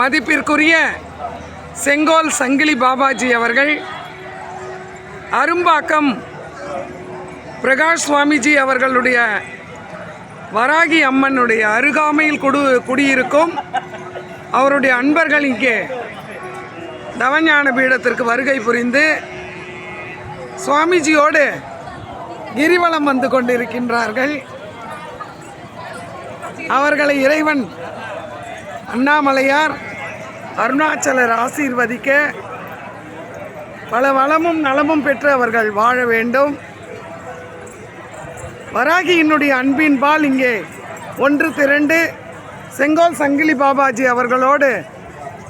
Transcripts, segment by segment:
மதிப்பிற்குரிய செங்கோல் சங்கிலி பாபாஜி அவர்கள் அரும்பாக்கம் பிரகாஷ் சுவாமிஜி அவர்களுடைய வராகி அம்மனுடைய அருகாமையில் குடியிருக்கும் அவருடைய அன்பர்கள் இங்கே தவஞான பீடத்திற்கு வருகை புரிந்து சுவாமிஜியோடு கிரிவலம் வந்து கொண்டிருக்கின்றார்கள். அவர்களை இறைவன் அண்ணாமலையார் அருணாச்சலர் ஆசீர்வதிக்க பல வளமும் நலமும் பெற்று அவர்கள் வாழ வேண்டும். வராகியினுடைய அன்பின்பால் இங்கே ஒன்று திரண்டு செங்கோல் சங்கிலி பாபாஜி அவர்களோடு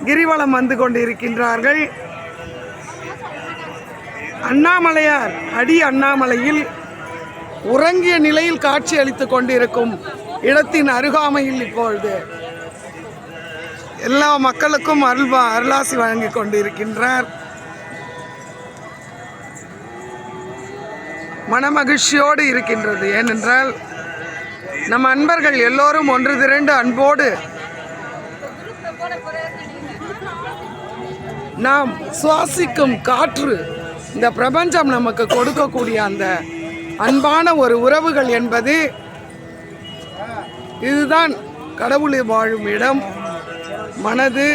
கிரிவலம் வந்து கொண்டிருக்கின்றார்கள். அண்ணாமலையார் அடி அண்ணாமலையில் உறங்கிய நிலையில் காட்சி அளித்து கொண்டிருக்கும் இடத்தின் அருகாமையில் இப்பொழுது எல்லா மக்களுக்கும் அருளாசி வழங்கி கொண்டிருக்கின்றார். மனமகிழ்ச்சியோடு இருக்கின்றது. ஏனென்றால் நம் அன்பர்கள் எல்லோரும் ஒன்று திரண்டு அன்போடு நாம் சுவாசிக்கும் காற்று, இந்த பிரபஞ்சம் நமக்கு கொடுக்கக்கூடிய அந்த அன்பான ஒரு உறவுகள் என்பது இதுதான். கடவுளை வாழும் இடம் மனது.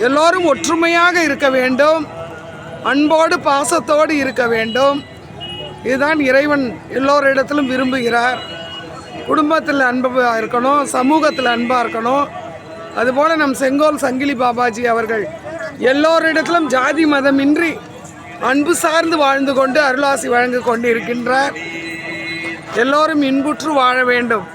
எல்லோரும் ஒற்றுமையாக இருக்க வேண்டும், அன்போடு பாசத்தோடு இருக்க வேண்டும். இதுதான் இறைவன் எல்லோரிடத்திலும் விரும்புகிறார். குடும்பத்தில் அன்பாக இருக்கணும், சமூகத்தில் அன்பாக இருக்கணும். அதுபோல் நம் செங்கோல் சங்கிலி பாபாஜி அவர்கள் எல்லோரிடத்திலும் ஜாதி மதமின்றி அன்பு சார்ந்து வாழ்ந்து கொண்டு அருளாசி வழங்கி கொண்டு இருக்கின்றார். எல்லோரும் இன்புற்று வாழ வேண்டும்.